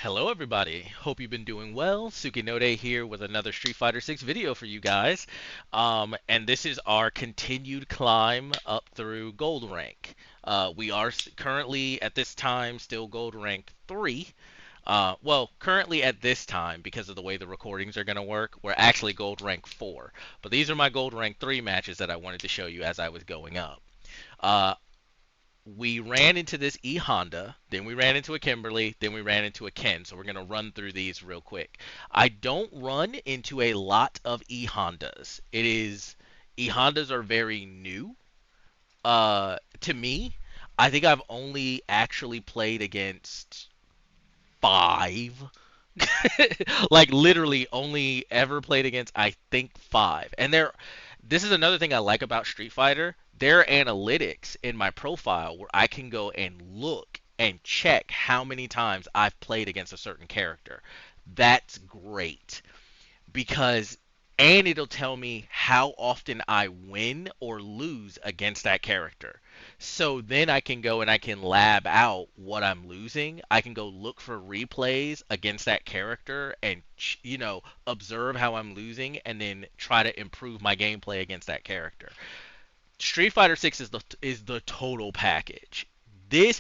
Hello everybody. Hope you've been doing well. Sukinode here with another Street Fighter 6 video for you guys. And this is our continued climb up through gold rank. We are currently at this time still gold rank 3. Well, currently at this time, because of the way the recordings are going to work, we're actually gold rank 4. But these are my gold rank 3 matches that I wanted to show you as I was going up. Uh, we ran into this E Honda, then we ran into a Kimberly, then we ran into a Ken. So we're going to run through these real quick. I don't run into a lot of E Hondas. E Hondas are very new to me. I think I've only actually played against 5. Like literally only ever played against I think 5. And this is another thing I like about Street Fighter. There are analytics in my profile where I can go and look and check how many times I've played against a certain character. That's great because and it'll tell me how often I win or lose against that character. So then I can go and I can lab out what I'm losing. I can go look for replays against that character and observe how I'm losing and then try to improve my gameplay against that character. Street Fighter 6 is the total package. This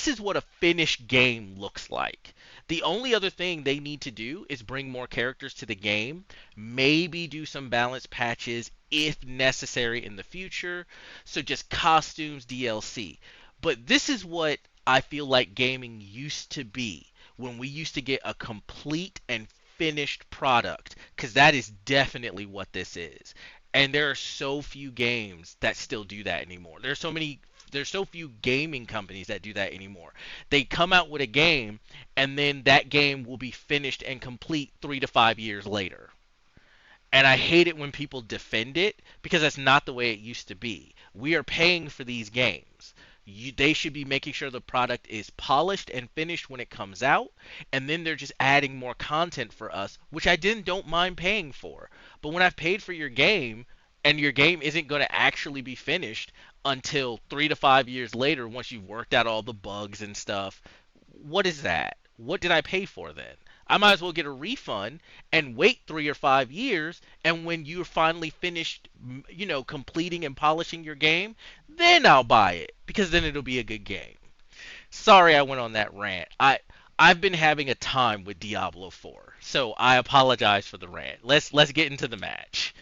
is what a finished game looks like. The only other thing they need to do is bring more characters to the game, maybe do some balance patches if necessary in the future. So just costumes, DLC. But this is what I feel like gaming used to be when we used to get a complete and finished product, because that is definitely what this is. And there are so few games that still do that anymore. There's so few gaming companies that do that anymore. They come out with a game and then that game will be finished and complete 3 to 5 years later. And I hate it when people defend it because that's not the way it used to be. We are paying for these games. They should be making sure the product is polished and finished when it comes out, and then they're just adding more content for us, which I didn't don't mind paying for. But when I've paid for your game and your game isn't going to actually be finished until 3 to 5 years later once you've worked out all the bugs and stuff, what is that? What did I pay for then? I might as well get a refund and wait 3 or 5 years. And when you're finally finished, completing and polishing your game, then I'll buy it because then it'll be a good game. Sorry, I went on that rant. I've been having a time with Diablo 4, so I apologize for the rant. Let's get into the match.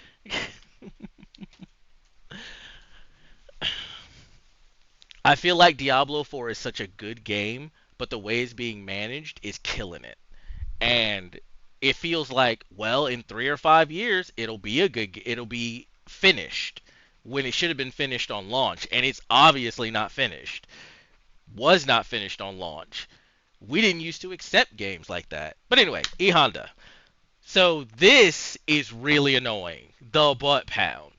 I feel like Diablo 4 is such a good game, but the way it's being managed is killing it. And it feels like, well, in 3 or 5 years it'll be finished when it should have been finished on launch, and it's obviously not finished. Was not finished on launch. We didn't used to accept games like that. But anyway, E Honda. So this is really annoying. The butt pound.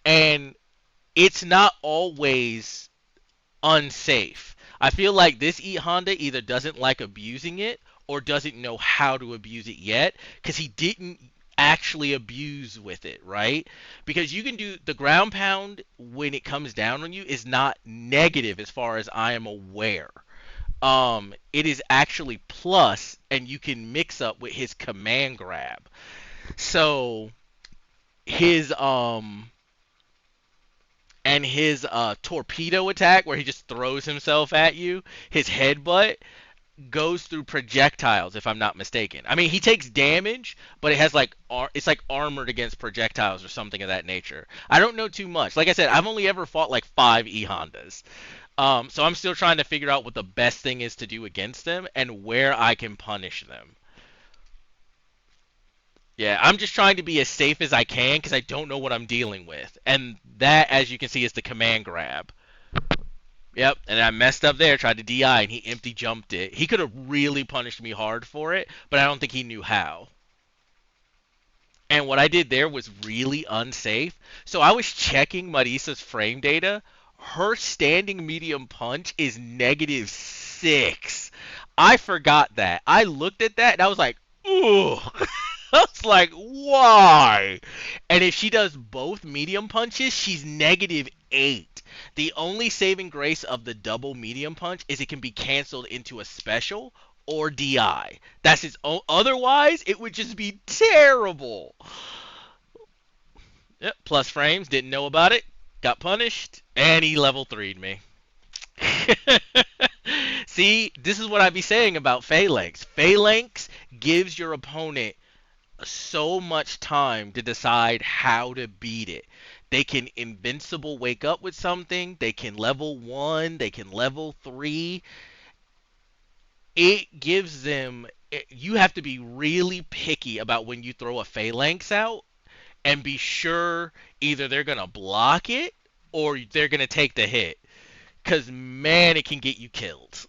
And it's not always unsafe. I feel like this E Honda either doesn't like abusing it or doesn't know how to abuse it yet because he didn't actually abuse with it, right? Because you can do the ground pound when it comes down on you is not negative as far as I am aware. It is actually plus, and you can mix up with his command grab. So his torpedo attack where he just throws himself at you, his headbutt goes through projectiles if I'm not mistaken. I mean, he takes damage, but it has like it's like armored against projectiles or something of that nature. I don't know too much. Like I said, I've only ever fought like 5 E Hondas. So I'm still trying to figure out what the best thing is to do against them and where I can punish them. Yeah, I'm just trying to be as safe as I can because I don't know what I'm dealing with. And that, as you can see, is the command grab. Yep, and I messed up there, tried to DI, and he empty jumped it. He could have really punished me hard for it, but I don't think he knew how. And what I did there was really unsafe. So I was checking Marisa's frame data. Her standing medium punch is -6. I forgot that. I looked at that and I was like, ooh. I was like, why? And if she does both medium punches, she's -8. The only saving grace of the double medium punch is it can be canceled into a special, or DI. That's his own. Otherwise, it would just be terrible. Yep, plus frames, didn't know about it, got punished, and he level 3'd me. See, this is what I be saying about Phalanx. Phalanx gives your opponent so much time to decide how to beat it. They can invincible wake up with something, they can level 1, they can level 3. It gives them you have to be really picky about when you throw a Phalanx out and be sure either they're going to block it or they're going to take the hit. Because, man, it can get you killed.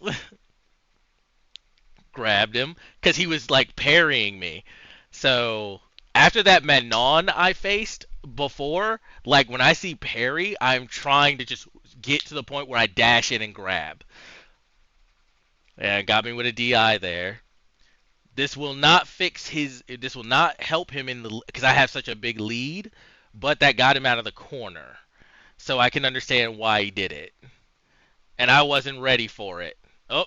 Grabbed him because he was, like, parrying me. So, after that Manon I faced before, like, when I see parry, I'm trying to just get to the point where I dash in and grab. And got me with a DI there. This will not fix his. This will not help him in the because I have such a big lead, but that got him out of the corner, so I can understand why he did it. And I wasn't ready for it. Oh,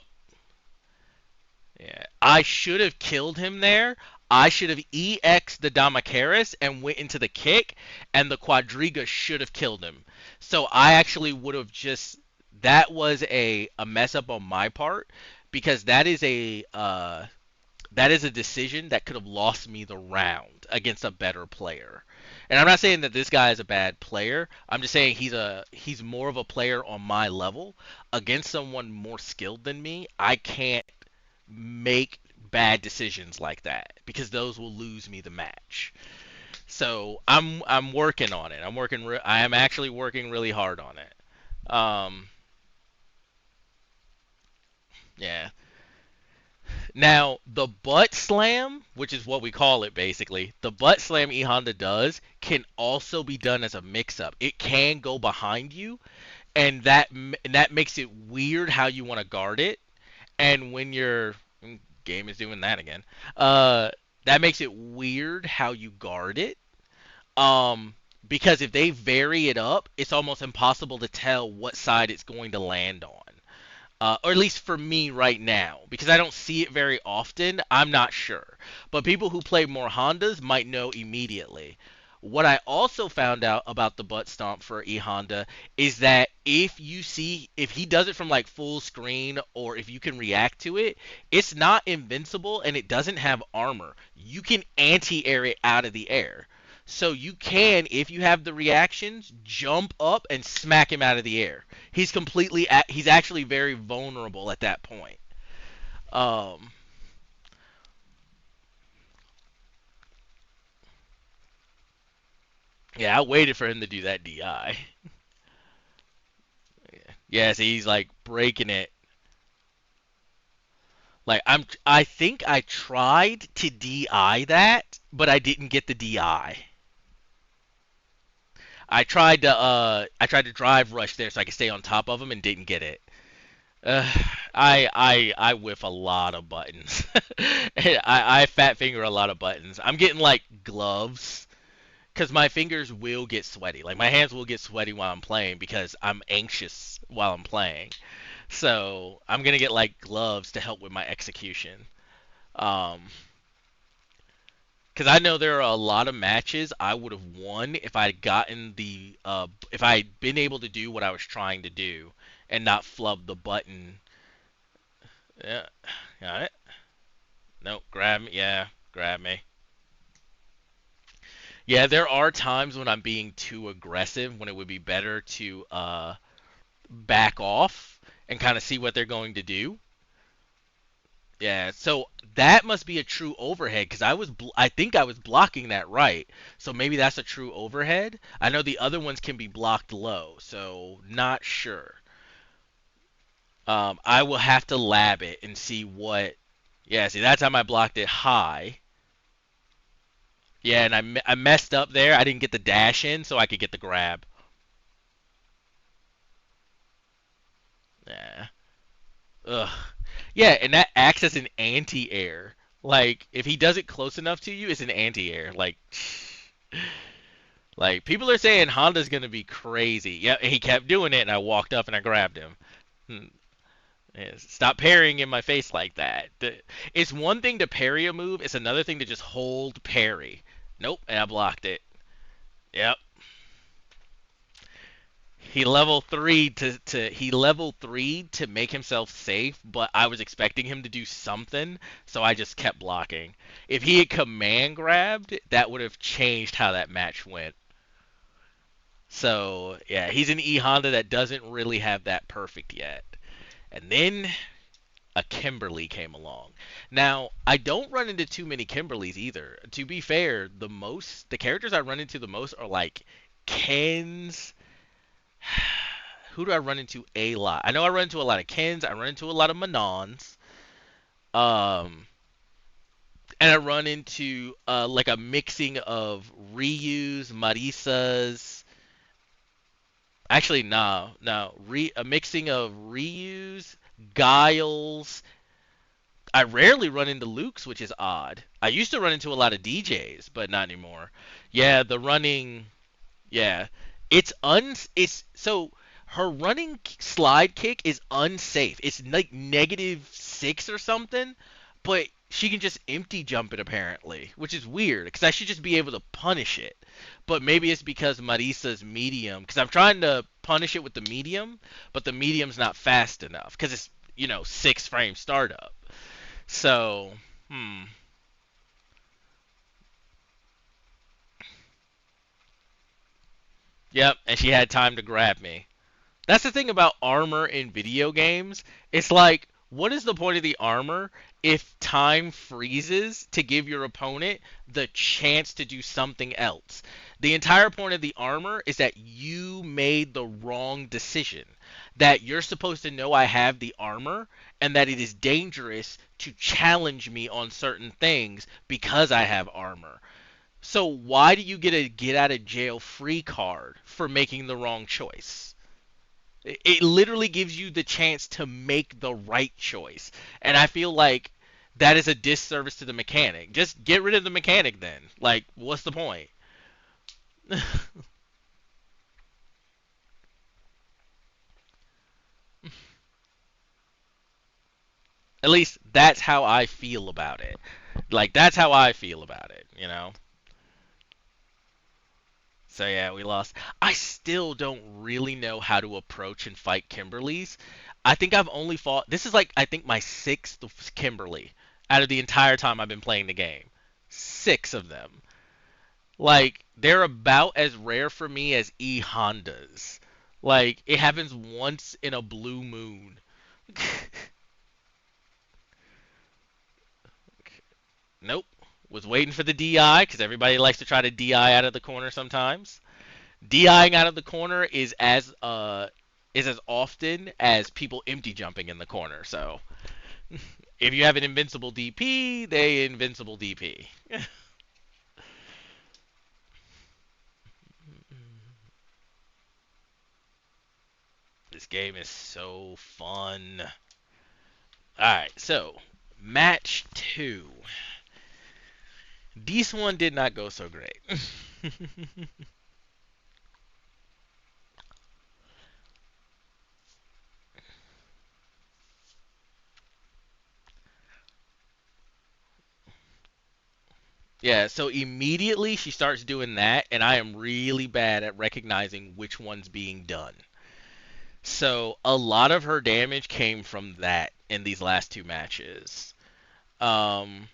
yeah. I should have killed him there. I should have EX'd the Damacaris and went into the kick, and the Quadriga should have killed him. So I actually would have just. That was a mess up on my part because that is a decision that could have lost me the round against a better player. And I'm not saying that this guy is a bad player. I'm just saying he's more of a player on my level. Against someone more skilled than me, I can't make bad decisions like that because those will lose me the match. So I'm working on it. I am actually working really hard on it. Yeah. Now, the butt slam, which is what we call it basically, the butt slam E Honda does can also be done as a mix-up. It can go behind you, and that makes it weird how you want to guard it. And when your game is doing that again, that makes it weird how you guard it. Um, because if they vary it up, it's almost impossible to tell what side it's going to land on. Or at least for me right now, because I don't see it very often, I'm not sure. But people who play more Hondas might know immediately. What I also found out about the butt stomp for E Honda is that if he does it from like full screen or if you can react to it, it's not invincible and it doesn't have armor. You can anti-air it out of the air. So you can, if you have the reactions, jump up and smack him out of the air. He's actually very vulnerable at that point. Um, yeah, I waited for him to do that DI. Yeah, so he's like breaking it. Like I think I tried to DI that, but I didn't get the DI. I tried to drive rush there so I could stay on top of him and didn't get it. Uh, I whiff a lot of buttons. I fat finger a lot of buttons. I'm getting like gloves because my fingers will get sweaty. Like my hands will get sweaty while I'm playing because I'm anxious while I'm playing. So I'm gonna get like gloves to help with my execution. Um, because I know there are a lot of matches I would have won if I'd gotten if I'd been able to do what I was trying to do and not flub the button. Yeah, got it. No, grab me. Yeah, grab me. Yeah, there are times when I'm being too aggressive when it would be better to back off and kind of see what they're going to do. Yeah, so that must be a true overhead because I think I was blocking that right. So maybe that's a true overhead. I know the other ones can be blocked low, so not sure. I will have to lab it and see what. Yeah, see that time I blocked it high. Yeah, and I messed up there. I didn't get the dash in, so I could get the grab. Yeah. Ugh. Yeah, and that acts as an anti-air. Like, if he does it close enough to you, it's an anti-air. Like people are saying Honda's gonna be crazy. Yeah, and he kept doing it, and I walked up and I grabbed him. Hmm. Stop parrying in my face like that. It's one thing to parry a move. It's another thing to just hold parry. Nope, and I blocked it. Yep. He level three to make himself safe, but I was expecting him to do something, so I just kept blocking. If he had command grabbed, that would have changed how that match went. So yeah, he's an E Honda that doesn't really have that perfect yet. And then a Kimberly came along. Now, I don't run into too many Kimberlys either. To be fair, the characters I run into the most are like Kens. Who do I run into a lot? I know I run into a lot of Kens. I run into a lot of Manons. Um, and I run into like a mixing of Ryu's, Marisas. Actually, no. A mixing of Ryu's, Guiles. I rarely run into Luke's, which is odd. I used to run into a lot of DJs, but not anymore. Yeah, the running. Yeah, it's so her running slide kick is unsafe. It's like -6 or something, but she can just empty jump it apparently, which is weird because I should just be able to punish it. But maybe it's because Marisa's medium, because I'm trying to punish it with the medium, but the medium's not fast enough because it's 6 frame startup. So, yep, and she had time to grab me. That's the thing about armor in video games. It's like, what is the point of the armor if time freezes to give your opponent the chance to do something else? The entire point of the armor is that you made the wrong decision. That you're supposed to know I have the armor and that it is dangerous to challenge me on certain things because I have armor. So why do you get a get out of jail free card for making the wrong choice? It literally gives you the chance to make the right choice. And I feel like that is a disservice to the mechanic. Just get rid of the mechanic then. Like, what's the point? At least that's how I feel about it. Like, that's how I feel about it? So yeah, we lost. I still don't really know how to approach and fight Kimberlys. I think I've only fought. This is like I think my sixth Kimberly out of the entire time I've been playing the game. Six of them. Like they're about as rare for me as E Hondas. Like it happens once in a blue moon. Nope. Was waiting for the DI because everybody likes to try to DI out of the corner sometimes. DIing out of the corner is as often as people empty jumping in the corner. So if you have an invincible DP, they invincible DP. This game is so fun. All right, so match two. This one did not go so great. Yeah, so immediately she starts doing that, and I am really bad at recognizing which one's being done. So a lot of her damage came from that in these last two matches. Um,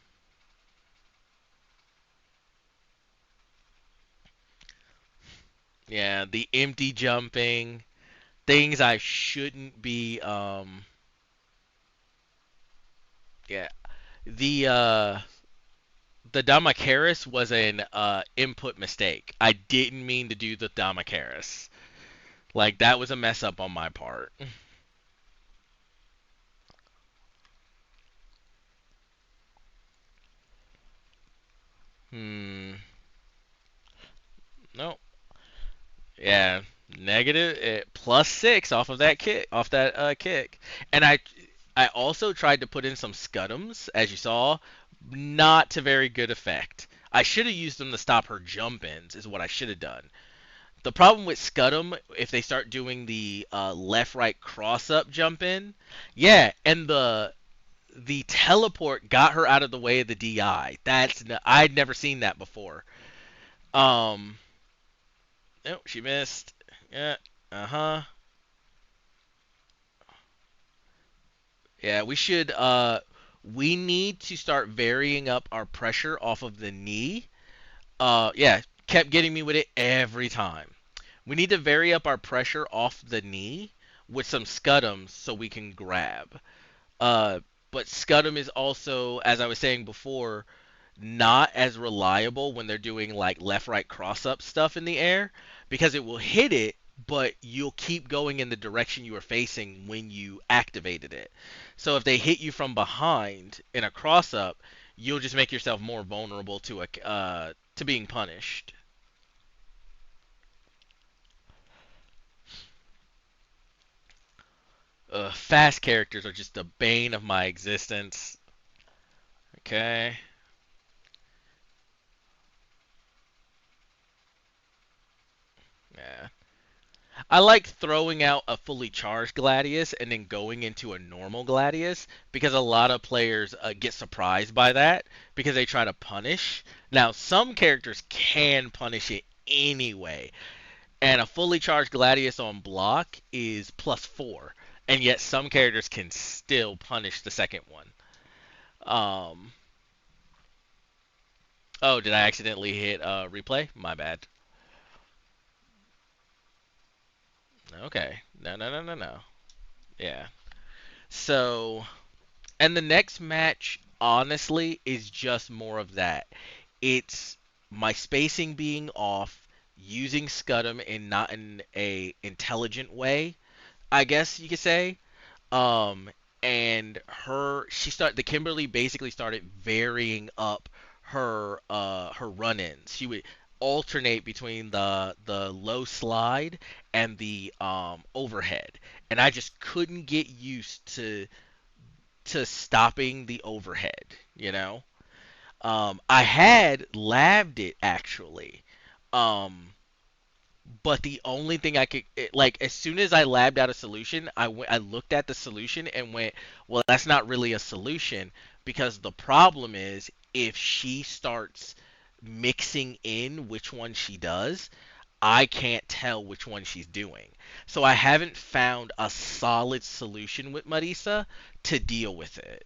yeah, the empty jumping, things I shouldn't be. Yeah, the Damacaris was an input mistake. I didn't mean to do the Damacaris. Like that was a mess up on my part. Hmm. No. Yeah. Negative +6 off of that kick, off that kick, and I also tried to put in some scutums, as you saw, not to very good effect. I should have used them to stop her jump ins, is what I should have done. The problem with Scud'em, if they start doing the left right cross up jump in, yeah, and the teleport got her out of the way of the DI. I'd never seen that before. Um, no, she missed. Yeah, uh-huh. Yeah, we need to start varying up our pressure off of the knee. Yeah, kept getting me with it every time. We need to vary up our pressure off the knee with some scudums so we can grab. Uh, but scudum is also, as I was saying before, not as reliable when they're doing like left right cross up stuff in the air because it will hit it, but you'll keep going in the direction you were facing when you activated it. So if they hit you from behind in a cross up, you'll just make yourself more vulnerable to being punished. Fast characters are just the bane of my existence. Okay. Yeah. I like throwing out a fully charged Gladius and then going into a normal Gladius because a lot of players get surprised by that because they try to punish. Now, some characters can punish it anyway, and a fully charged Gladius on block is +4, and yet some characters can still punish the second one. Um, oh, did I accidentally hit replay? My bad. Okay. No, no, no, no, no. Yeah. So, and the next match, honestly, is just more of that. It's my spacing being off, using Scudam in not in a intelligent way, I guess you could say. Um, and the Kimberly basically started varying up her run-ins. She would alternate between the low slide and the overhead, and I just couldn't get used to stopping the overhead, you know? I had labbed it actually. Um, but the only thing like as soon as I labbed out a solution, I looked at the solution and went, well, that's not really a solution because the problem is if she starts mixing in which one she does, I can't tell which one she's doing. So I haven't found a solid solution with Marisa to deal with it.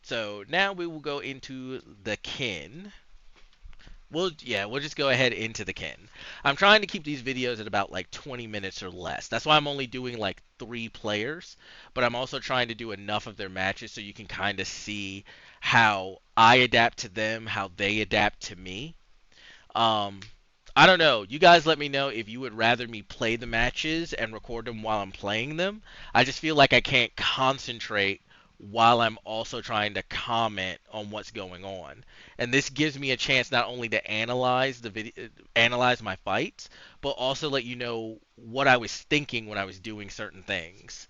So now we will go into the kin. We'll just go ahead into the kin. I'm trying to keep these videos at about like 20 minutes or less. That's why I'm only doing like 3 players, but I'm also trying to do enough of their matches so you can kind of see how I adapt to them, how they adapt to me. Um, I don't know. You guys let me know if you would rather me play the matches and record them while I'm playing them. I just feel like I can't concentrate while I'm also trying to comment on what's going on. And this gives me a chance not only to analyze my fights, but also let you know what I was thinking when I was doing certain things.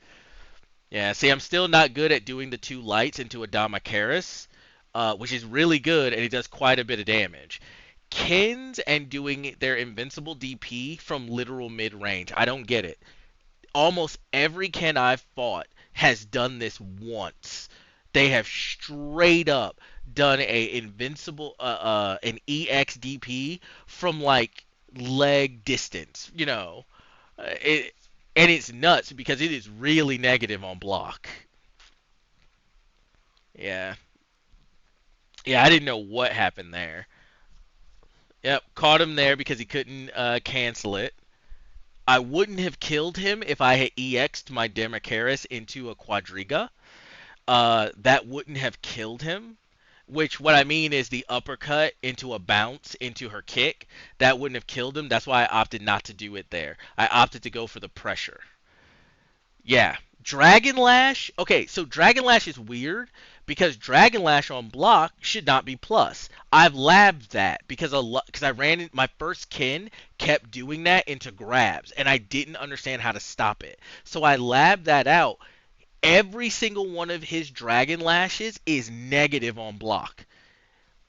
Yeah, see, I'm still not good at doing the 2 lights into a Damacaris, which is really good and it does quite a bit of damage. Kins and doing their invincible DP from literal mid range. I don't get it. Almost every Ken I've fought has done this once. They have straight up done an EX DP from like leg distance, it and it's nuts because it is really negative on block. Yeah. Yeah, I didn't know what happened there. Yep, caught him there because he couldn't cancel it. I wouldn't have killed him if I had EX'd my Demacaris into a Quadriga. That wouldn't have killed him. Which, what I mean is the uppercut into a bounce into her kick. That wouldn't have killed him. That's why I opted not to do it there. I opted to go for the pressure. Yeah. Dragon Lash. Okay, so Dragon Lash is weird because Dragon Lash on block should not be plus. I've labbed that because I ran in, my first kin kept doing that into grabs and I didn't understand how to stop it. So I labbed that out. Every single one of his Dragon Lashes is negative on block.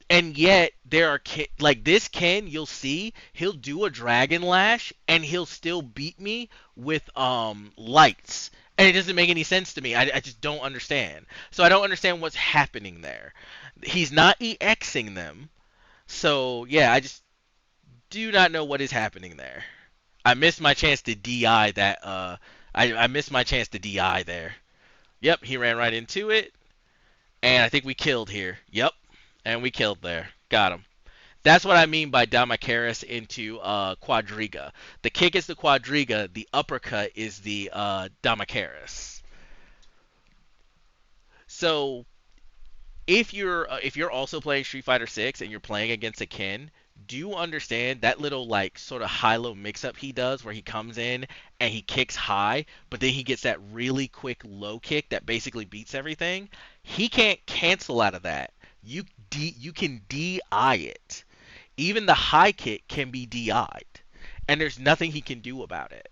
And yet there are like this Ken, you'll see he'll do a dragon lash and he'll still beat me with lights, and it doesn't make any sense to me. I just don't understand. So I don't understand what's happening there. He's not EXing them. So yeah, I just do not know what is happening there. I missed my chance to DI that. I missed my chance to DI there. Yep, he ran right into it, and I think we killed here. Yep, and we killed there. Got him. That's what I mean by Damacaris into Quadriga. The kick is the Quadriga. The uppercut is the Damacaris. So if you're also playing Street Fighter 6 and you're playing against a Ken, do you understand that little like sort of high-low mix-up he does where he comes in and he kicks high, but then he gets that really quick low kick that basically beats everything? He can't cancel out of that. You can DI it. Even the high kick can be DI'd, and there's nothing he can do about it.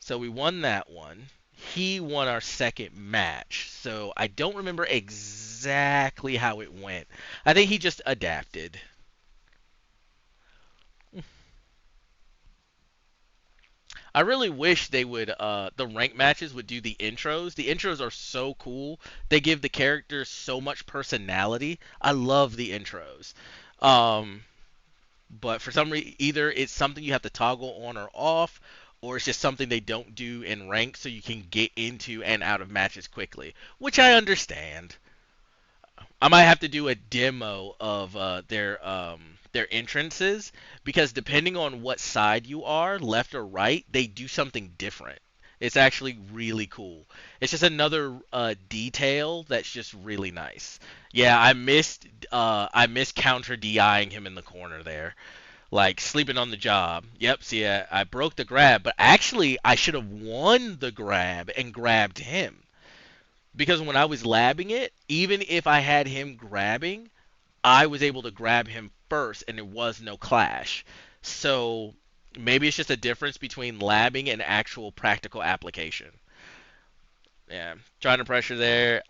So we won that one. He won our second match. So I don't remember exactly how it went. I think he just adapted. I really wish they would the rank matches would do the intros. The intros are so cool. They give the characters so much personality. I love the intros. Um but for some reason, either it's something you have to toggle on or off, or it's just something they don't do in rank so you can get into and out of matches quickly, which I understand. I might have to do a demo of their entrances, because depending on what side you are, left or right, they do something different. It's actually really cool. It's just another detail that's just really nice. Yeah, I missed counter DIing him in the corner there, like sleeping on the job. Yep, see, I broke the grab, but actually I should have won the grab and grabbed him, because when I was labbing it, even if I had him grabbing, I was able to grab him first and there was no clash. So maybe it's just a difference between labbing and actual practical application. Yeah, trying to pressure there.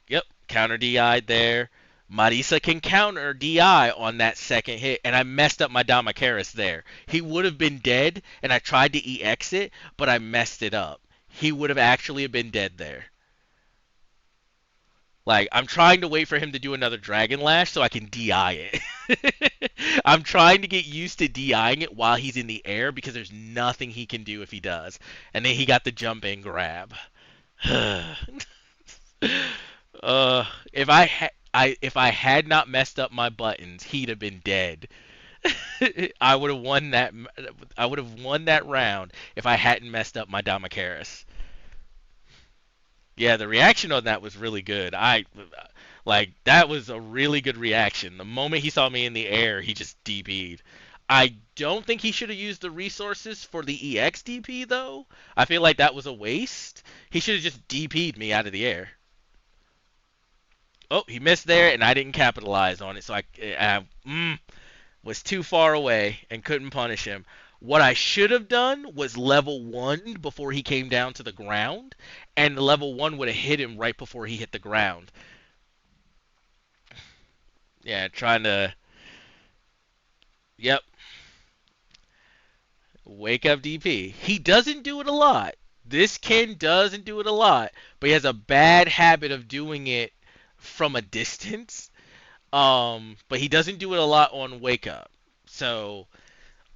Yep, counter DI'd there. Marisa can counter DI on that second hit, and I messed up my Damacaris there. He would have been dead, and I tried to EX it, but I messed it up. He would have actually been dead there. Like, I'm trying to wait for him to do another Dragon Lash so I can DI it. I'm trying to get used to DIing it while he's in the air, because there's nothing he can do if he does. And then he got the jump and grab. If I had not messed up my buttons, he'd have been dead. I would have won that. I would have won that round if I hadn't messed up my Damacaris. Yeah, the reaction on that was really good. That was a really good reaction. The moment he saw me in the air, he just DP'd. I don't think he should have used the resources for the EX DP though. I feel like that was a waste. He should have just DP'd me out of the air. Oh, he missed there, and I didn't capitalize on it, so was too far away and couldn't punish him. What I should have done was level 1 before he came down to the ground, and level 1 would have hit him right before he hit the ground. Yeah, trying to. Yep, wake up DP. He doesn't do it a lot. This Ken doesn't do it a lot, but he has a bad habit of doing it from a distance. But he doesn't do it a lot on wake up. So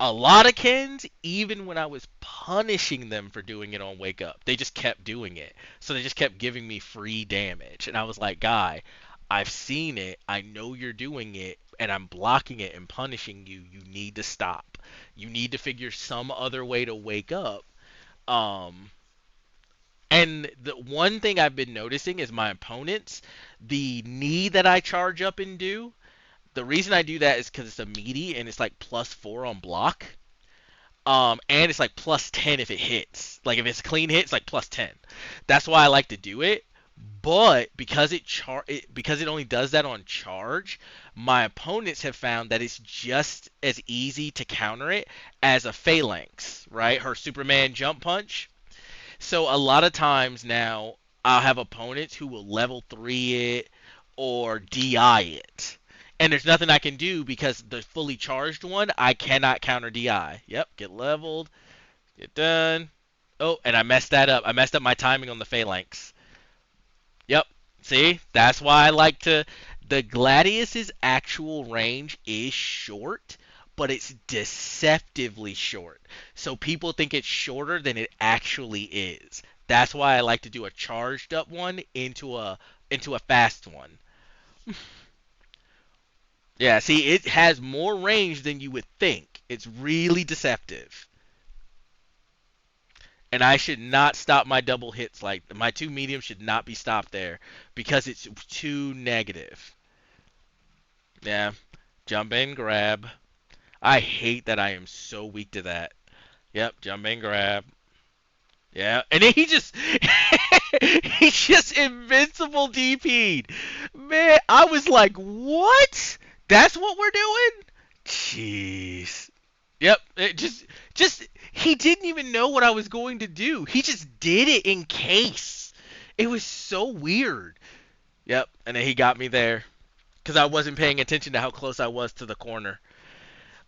a lot of Kens, even when I was punishing them for doing it on wake up, they just kept doing it. So they just kept giving me free damage. And I was like, guy, I've seen it. I know you're doing it. And I'm blocking it and punishing you. You need to stop. You need to figure some other way to wake up. Um, and the one thing I've been noticing is my opponents, the knee that I charge up and do, the reason I do that is because it's a meaty and it's like +4 on block. And it's like +10 if it hits. Like if it's a clean hit, it's like +10. That's why I like to do it. But because it only does that on charge, my opponents have found that it's just as easy to counter it as a Phalanx, right? Her Superman jump punch. So a lot of times now I'll have opponents who will level 3 it or DI it. And there's nothing I can do because the fully charged one, I cannot counter DI. Yep, get leveled, get done. Oh, and I messed that up. I messed up my timing on the phalanx. Yep. See, that's why I like to. The Gladius's actual range is short, but it's deceptively short. So people think it's shorter than it actually is. That's why I like to do a charged up one into a fast one. Yeah, see, it has more range than you would think. It's really deceptive. And I should not stop my double hits. Like, my two mediums should not be stopped there because it's too negative. Yeah. Jump in, grab. I hate that I am so weak to that. Yep, jump in, grab. Yeah, and then he just he just invincible DP'd. Man, I was like, what? That's what we're doing? Jeez. Yep, it just he didn't even know what I was going to do. He just did it in case. It was so weird. Yep, and then he got me there because I wasn't paying attention to how close I was to the corner.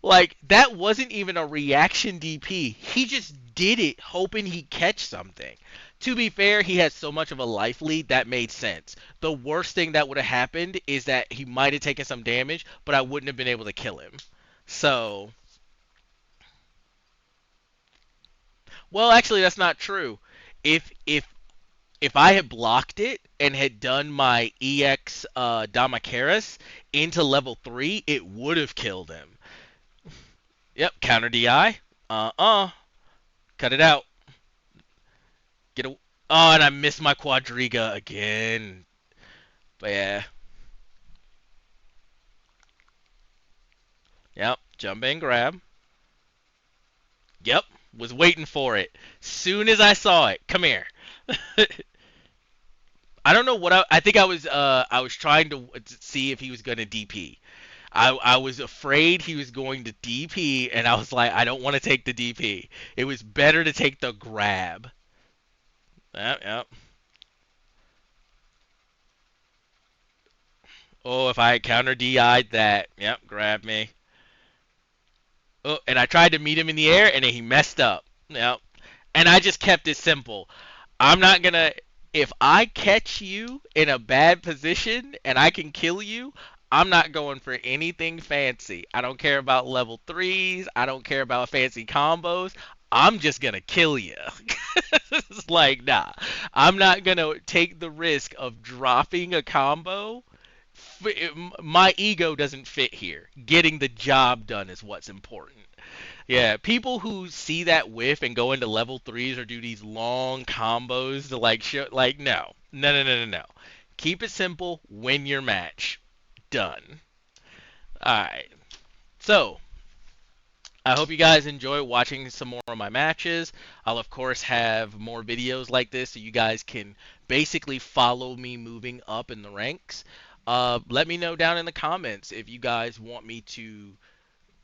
Like, that wasn't even a reaction DP. He just did it hoping he'd catch something. To be fair, he had so much of a life lead that made sense. The worst thing that would have happened is that he might have taken some damage, but I wouldn't have been able to kill him. So, well, actually, that's not true. If I had blocked it and had done my EX Damacaris into level 3, it would have killed him. Yep, counter DI. Cut it out. Get a. Oh, and I missed my Quadriga again. But yeah. Yep, jump in, grab. Yep, was waiting for it. Soon as I saw it. Come here. I don't know what I think I was trying to see if he was going to DP. I was afraid he was going to DP, and I was like, I don't want to take the DP. It was better to take the grab. Yep, yep. Oh, if I had counter DI'd that. Yep, grab me. Oh, and I tried to meet him in the air, and then he messed up. Yep. And I just kept it simple. I'm not gonna. If I catch you in a bad position and I can kill you, I'm not going for anything fancy. I don't care about level 3s. I don't care about fancy combos. I'm just gonna kill you. It's like, nah. I'm not gonna take the risk of dropping a combo. My ego doesn't fit here. Getting the job done is what's important. Yeah, people who see that whiff and go into level 3s or do these long combos to like show, like, no. No, no, no, no, no. Keep it simple, win your match. Done. Alright. So, I hope you guys enjoy watching some more of my matches. I'll of course have more videos like this so you guys can basically follow me moving up in the ranks. Let me know down in the comments if you guys want me to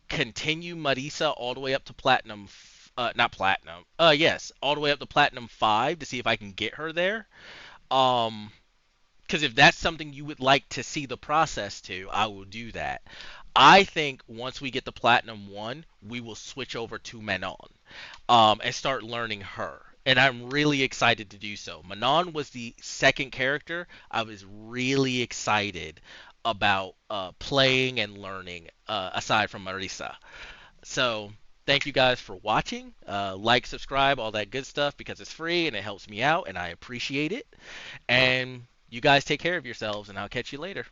continue Marisa all the way up to platinum, not platinum. Yes, all the way up to platinum 5 to see if I can get her there. Um, because if that's something you would like to see the process to, I will do that. I think once we get the platinum 1, we will switch over to Manon, and start learning her. And I'm really excited to do so. Manon was the second character I was really excited about playing and learning, aside from Marisa. So thank you guys for watching. Like, subscribe, all that good stuff because it's free and it helps me out and I appreciate it. And you guys take care of yourselves and I'll catch you later.